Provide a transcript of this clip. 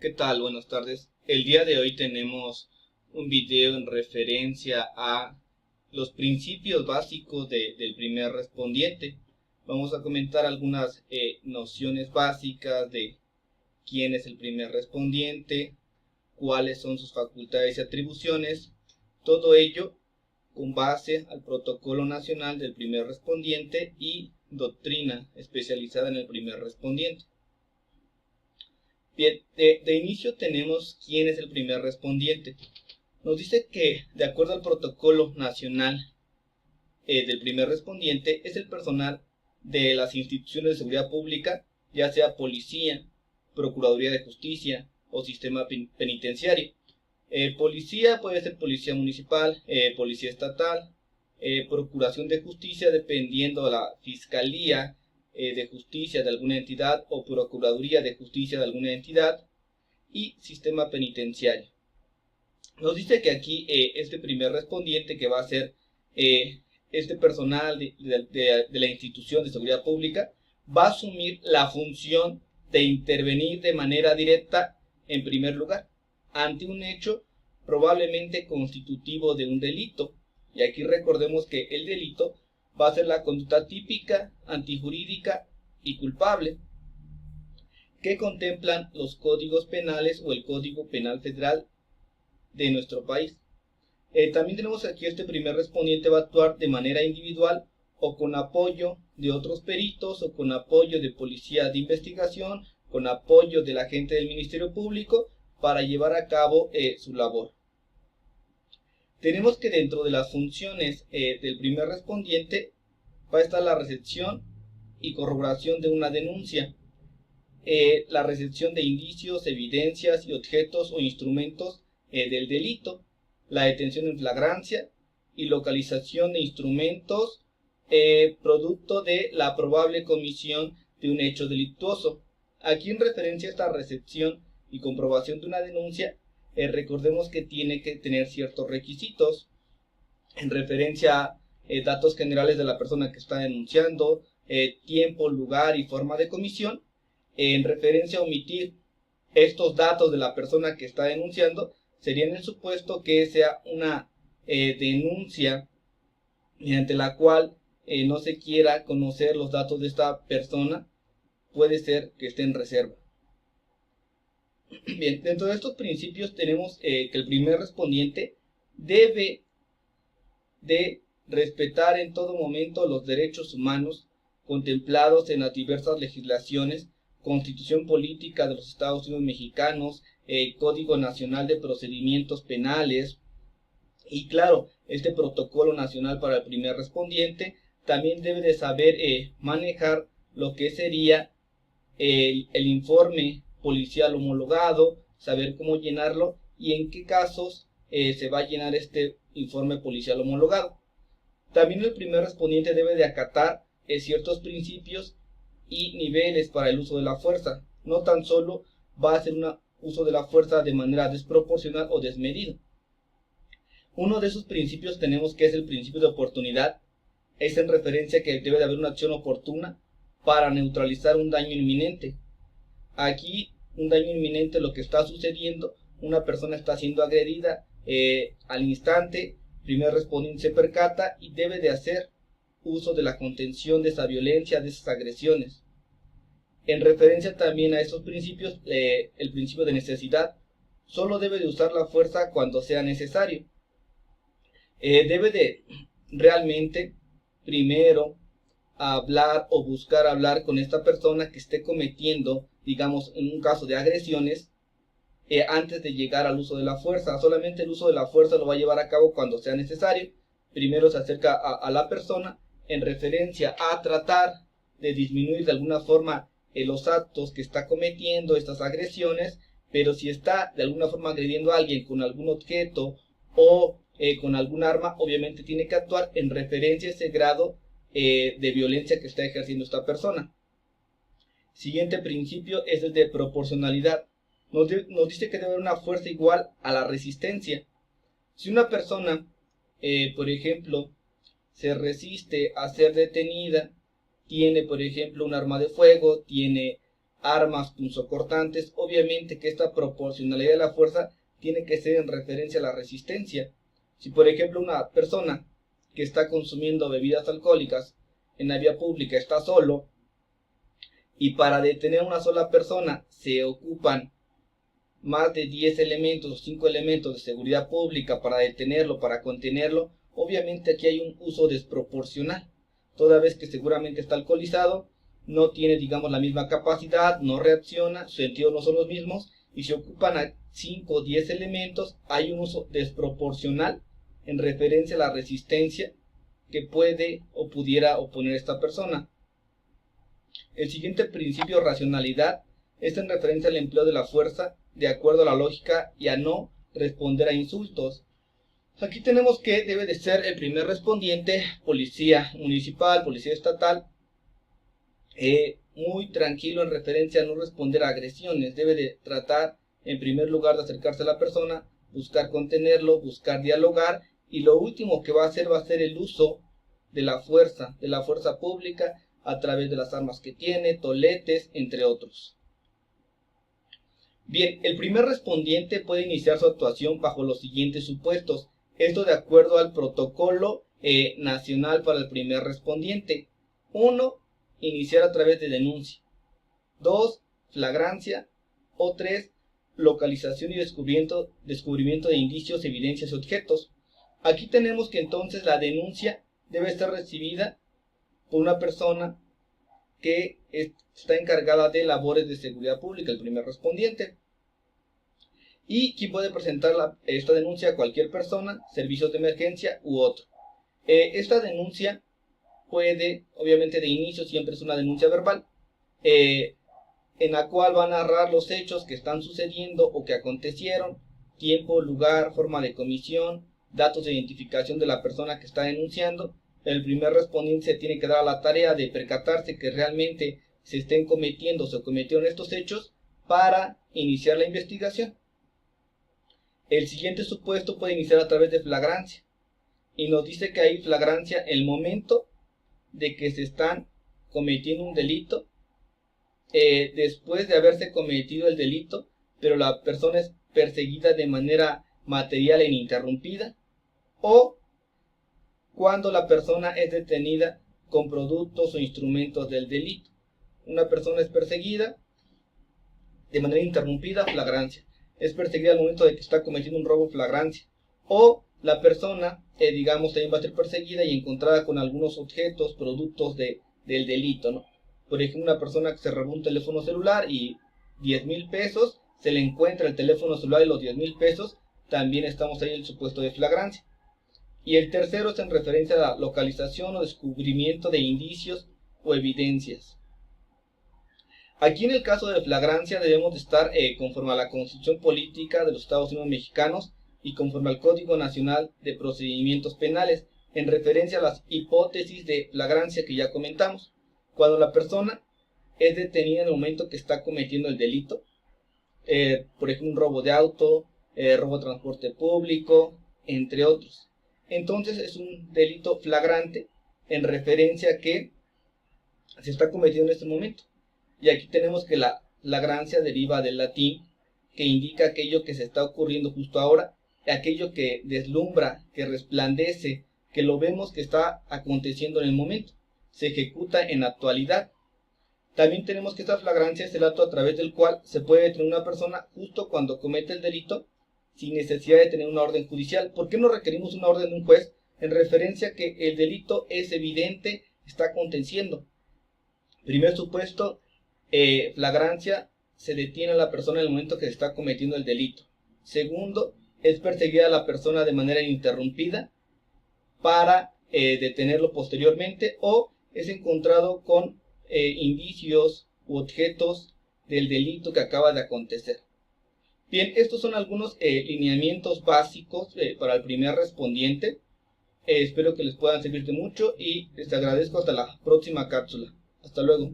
¿Qué tal? Buenas tardes. El día de hoy tenemos un video en referencia a los principios básicos del primer respondiente. Vamos a comentar algunas nociones básicas de quién es el primer respondiente, cuáles son sus facultades y atribuciones, todo ello con base al Protocolo Nacional del Primer Respondiente y doctrina especializada en el primer respondiente. Bien, de inicio tenemos quién es el primer respondiente. Nos dice que, de acuerdo al Protocolo Nacional del Primer Respondiente, es el personal de las instituciones de seguridad pública, ya sea policía, procuraduría de justicia o sistema penitenciario. Policía puede ser policía municipal, policía estatal, procuración de justicia dependiendo de la fiscalía de justicia de alguna entidad o procuraduría de justicia de alguna entidad, y sistema penitenciario. Nos dice que aquí este primer respondiente, que va a ser este personal de la institución de seguridad pública, va a asumir la función de intervenir de manera directa, en primer lugar, ante un hecho probablemente constitutivo de un delito. Y aquí recordemos que el delito va a ser la conducta típica, antijurídica y culpable que contemplan los códigos penales o el Código Penal Federal de nuestro país. También tenemos aquí este primer respondiente va a actuar de manera individual o con apoyo de otros peritos o con apoyo de policía de investigación, con apoyo del agente del Ministerio Público para llevar a cabo su labor. Tenemos que dentro de las funciones del primer respondiente va a estar la recepción y corroboración de una denuncia, la recepción de indicios, evidencias y objetos o instrumentos del delito, la detención en flagrancia y localización de instrumentos producto de la probable comisión de un hecho delictuoso. Aquí en referencia a esta recepción y comprobación de una denuncia, recordemos que tiene que tener ciertos requisitos en referencia a datos generales de la persona que está denunciando, tiempo, lugar y forma de comisión. En referencia a omitir estos datos de la persona que está denunciando, sería en el supuesto que sea una denuncia mediante la cual no se quiera conocer los datos de esta persona, puede ser que esté en reserva. Bien, dentro de estos principios tenemos que el primer respondiente debe de respetar en todo momento los derechos humanos contemplados en las diversas legislaciones, Constitución Política de los Estados Unidos Mexicanos, Código Nacional de Procedimientos Penales y claro, este Protocolo Nacional para el Primer Respondiente. También debe de saber manejar lo que sería el informe policial homologado, saber cómo llenarlo y en qué casos se va a llenar este informe policial homologado. También el primer respondiente debe de acatar ciertos principios y niveles para el uso de la fuerza. No tan solo va a hacer un uso de la fuerza de manera desproporcional o desmedido. Uno de esos principios tenemos que es el principio de oportunidad. Es en referencia a que debe de haber una acción oportuna para neutralizar un daño inminente. Aquí un daño inminente, lo que está sucediendo, una persona está siendo agredida al instante, primer respondiente se percata y debe de hacer uso de la contención de esa violencia, de esas agresiones. En referencia también a estos principios, el principio de necesidad, solo debe de usar la fuerza cuando sea necesario. Debe de realmente primero hablar o buscar hablar con esta persona que esté cometiendo, digamos, en un caso de agresiones, antes de llegar al uso de la fuerza. Solamente el uso de la fuerza lo va a llevar a cabo cuando sea necesario. Primero se acerca a la persona en referencia a tratar de disminuir de alguna forma los actos que está cometiendo, estas agresiones, pero si está de alguna forma agrediendo a alguien con algún objeto o con algún arma, obviamente tiene que actuar en referencia a ese grado de violencia que está ejerciendo esta persona. Siguiente principio es el de proporcionalidad. Nos dice que debe haber una fuerza igual a la resistencia. Si una persona, por ejemplo, se resiste a ser detenida, tiene, por ejemplo, un arma de fuego, tiene armas punzocortantes, obviamente que esta proporcionalidad de la fuerza tiene que ser en referencia a la resistencia. Si por ejemplo una persona que está consumiendo bebidas alcohólicas en la vía pública está solo, y para detener a una sola persona se ocupan más de 10 elementos o 5 elementos de seguridad pública para detenerlo, para contenerlo, obviamente aquí hay un uso desproporcional, toda vez que seguramente está alcoholizado, no tiene, digamos, la misma capacidad, no reacciona, sus sentidos no son los mismos, y se ocupan a 5 o 10 elementos, hay un uso desproporcional en referencia a la resistencia que puede o pudiera oponer esta persona. El siguiente principio, racionalidad, es en referencia al empleo de la fuerza de acuerdo a la lógica y a no responder a insultos. Aquí tenemos que debe de ser el primer respondiente, policía municipal, policía estatal, muy tranquilo en referencia a no responder a agresiones. Debe de tratar en primer lugar de acercarse a la persona, buscar contenerlo, buscar dialogar, y lo último que va a ser el uso de la fuerza pública a través de las armas que tiene, toletes, entre otros. Bien, el primer respondiente puede iniciar su actuación bajo los siguientes supuestos. Esto de acuerdo al protocolo nacional para el primer respondiente. 1. Iniciar a través de denuncia. 2. Flagrancia. O 3. Localización y descubrimiento de indicios, evidencias y objetos. Aquí tenemos que entonces la denuncia debe estar recibida por una persona que está encargada de labores de seguridad pública, el primer respondiente. Y quien puede presentar esta denuncia a cualquier persona, servicios de emergencia u otro. Esta denuncia puede, obviamente de inicio siempre es una denuncia verbal, en la cual va a narrar los hechos que están sucediendo o que acontecieron, tiempo, lugar, forma de comisión, datos de identificación de la persona que está denunciando. El primer respondiente se tiene que dar a la tarea de percatarse que realmente se estén cometiendo o se cometieron estos hechos para iniciar la investigación. El siguiente supuesto puede iniciar a través de flagrancia, y nos dice que hay flagrancia en el momento de que se están cometiendo un delito, después de haberse cometido el delito, pero la persona es perseguida de manera material e ininterrumpida, o cuando la persona es detenida con productos o instrumentos del delito. Una persona es perseguida de manera interrumpida, flagrancia. Es perseguida al momento de que está cometiendo un robo, flagrancia. O la persona, digamos, también va a ser perseguida y encontrada con algunos objetos, productos del delito, ¿no? Por ejemplo, una persona que se robó un teléfono celular y 10,000 pesos, se le encuentra el teléfono celular y los 10,000 pesos, también estamos ahí en el supuesto de flagrancia. Y el tercero es en referencia a la localización o descubrimiento de indicios o evidencias. Aquí en el caso de flagrancia debemos de estar conforme a la Constitución Política de los Estados Unidos Mexicanos y conforme al Código Nacional de Procedimientos Penales, en referencia a las hipótesis de flagrancia que ya comentamos. Cuando la persona es detenida en el momento que está cometiendo el delito, por ejemplo un robo de auto, robo de transporte público, entre otros. Entonces es un delito flagrante en referencia a que se está cometiendo en este momento. Y aquí tenemos que la flagrancia deriva del latín, que indica aquello que se está ocurriendo justo ahora, aquello que deslumbra, que resplandece, que lo vemos que está aconteciendo en el momento, se ejecuta en la actualidad. También tenemos que esta flagrancia es el acto a través del cual se puede detener una persona justo cuando comete el delito, sin necesidad de tener una orden judicial. ¿Por qué no requerimos una orden de un juez? En referencia a que el delito es evidente, está aconteciendo. Primer supuesto, flagrancia, se detiene a la persona en el momento que se está cometiendo el delito. Segundo, es perseguida a la persona de manera ininterrumpida para detenerlo posteriormente, o es encontrado con indicios u objetos del delito que acaba de acontecer. Bien, estos son algunos lineamientos básicos para el primer respondiente. Espero que les puedan servir de mucho y les agradezco. Hasta la próxima cápsula. Hasta luego.